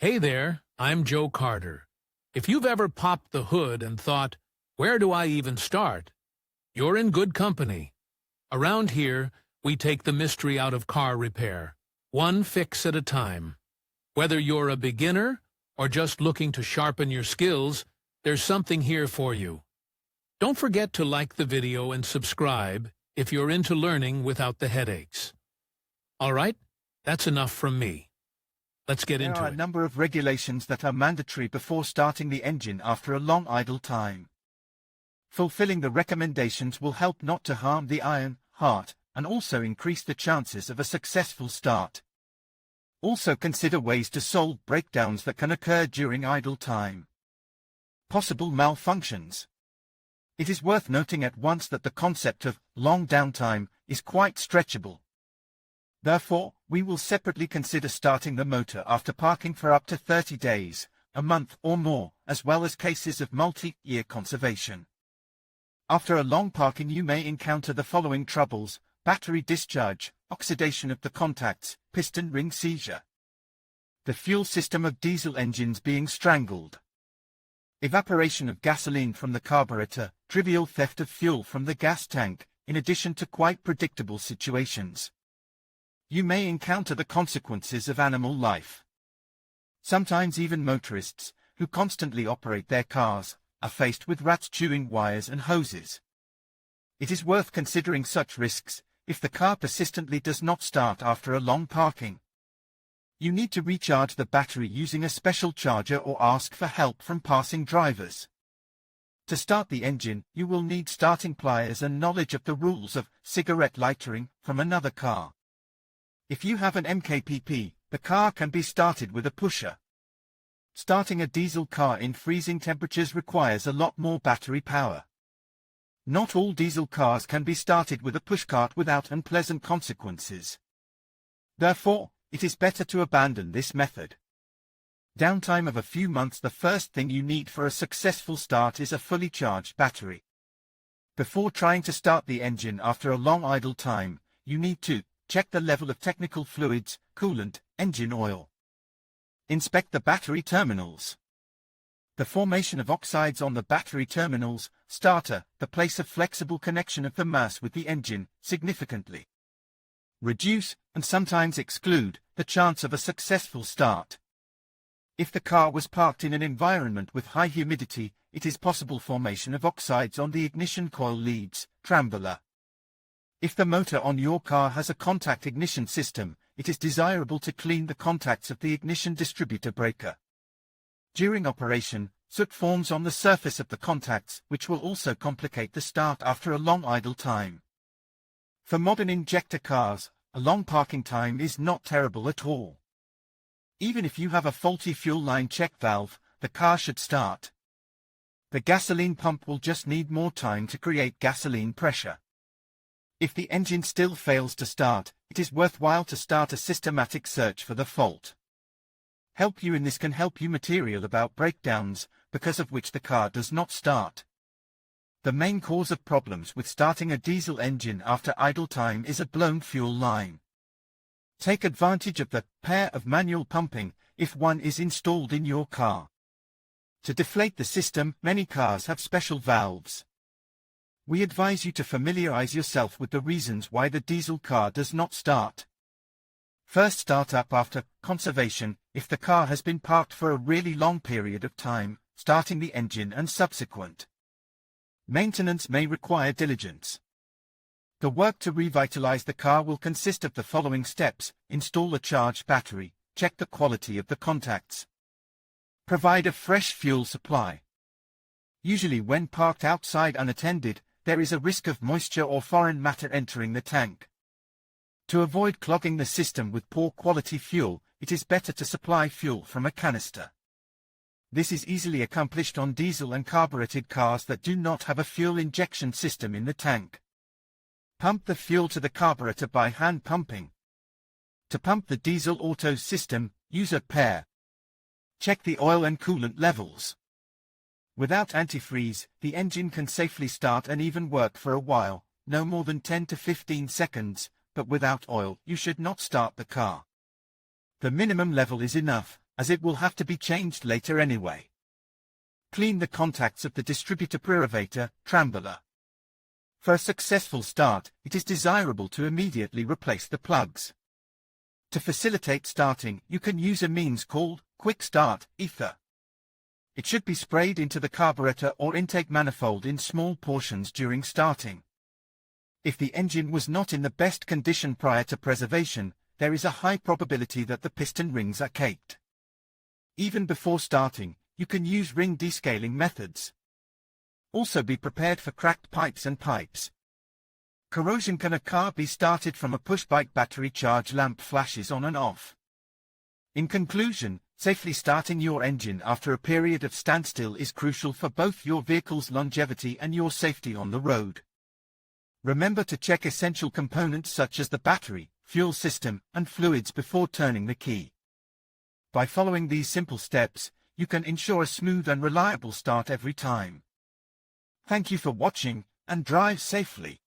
Hey there, I'm Joe Carter. If you've ever popped the hood and thought, where do I even start? You're in good company. Around here, we take the mystery out of car repair, one fix at a time. Whether you're a beginner or just looking to sharpen your skills, there's something here for you. Don't forget to like the video and subscribe if you're into learning without the headaches. All right, that's enough from me. Let's get into it. There are a number of regulations that are mandatory before starting the engine after a long idle time. Fulfilling the recommendations will help not to harm the iron, heart, and also increase the chances of a successful start. Also consider ways to solve breakdowns that can occur during idle time. Possible malfunctions. It is worth noting at once that the concept of long downtime is quite stretchable. Therefore, we will separately consider starting the motor after parking for up to 30 days, a month or more, as well as cases of multi-year conservation. After a long parking you may encounter the following troubles: battery discharge, oxidation of the contacts, piston ring seizure. The fuel system of diesel engines being strangled. Evaporation of gasoline from the carburetor, trivial theft of fuel from the gas tank, in addition to quite predictable situations. You may encounter the consequences of animal life. Sometimes even motorists, who constantly operate their cars, are faced with rats chewing wires and hoses. It is worth considering such risks if the car persistently does not start after a long parking. You need to recharge the battery using a special charger or ask for help from passing drivers. To start the engine, you will need starting pliers and knowledge of the rules of cigarette lightering from another car. If you have an MKPP, the car can be started with a pusher. Starting a diesel car in freezing temperatures requires a lot more battery power. Not all diesel cars can be started with a pushcart without unpleasant consequences. Therefore, it is better to abandon this method. Downtime of a few months. The first thing you need for a successful start is a fully charged battery. Before trying to start the engine after a long idle time, you need to check the level of technical fluids, coolant, engine oil. Inspect the battery terminals. The formation of oxides on the battery terminals, starter, the place of flexible connection of the mass with the engine, significantly reduce, and sometimes exclude, the chance of a successful start. If the car was parked in an environment with high humidity, it is possible formation of oxides on the ignition coil leads, trambler. If the motor on your car has a contact ignition system, it is desirable to clean the contacts of the ignition distributor breaker. During operation, soot forms on the surface of the contacts, which will also complicate the start after a long idle time. For modern injector cars, a long parking time is not terrible at all. Even if you have a faulty fuel line check valve, the car should start. The gasoline pump will just need more time to create gasoline pressure. If the engine still fails to start, it is worthwhile to start a systematic search for the fault. Help you in this can help you material about breakdowns, because of which the car does not start. The main cause of problems with starting a diesel engine after idle time is a blown fuel line. Take advantage of the pair of manual pumping, if one is installed in your car. To deflate the system, many cars have special valves. We advise you to familiarize yourself with the reasons why the diesel car does not start. First, start up after conservation. If the car has been parked for a really long period of time, starting the engine and subsequent maintenance may require diligence. The work to revitalize the car will consist of the following steps: install a charged battery, check the quality of the contacts, provide a fresh fuel supply. Usually when parked outside unattended, there is a risk of moisture or foreign matter entering the tank. To avoid clogging the system with poor quality fuel, it is better to supply fuel from a canister. This is easily accomplished on diesel and carbureted cars that do not have a fuel injection system in the tank. Pump the fuel to the carburetor by hand pumping. To pump the diesel auto system, use a pair. Check the oil and coolant levels. Without antifreeze, the engine can safely start and even work for a while, no more than 10 to 15 seconds, but without oil, you should not start the car. The minimum level is enough, as it will have to be changed later anyway. Clean the contacts of the distributor privator, trembler. For a successful start, it is desirable to immediately replace the plugs. To facilitate starting, you can use a means called Quick Start Ether. It should be sprayed into the carburetor or intake manifold in small portions during starting. If the engine was not in the best condition prior to preservation, there is a high probability that the piston rings are caked. Even before starting, you can use ring descaling methods. Also be prepared for cracked pipes and pipes. Corrosion can occur. Be started from a push-bike battery charge lamp flashes on and off. In conclusion, safely starting your engine after a period of standstill is crucial for both your vehicle's longevity and your safety on the road. Remember to check essential components such as the battery, fuel system, and fluids before turning the key. By following these simple steps, you can ensure a smooth and reliable start every time. Thank you for watching, and drive safely.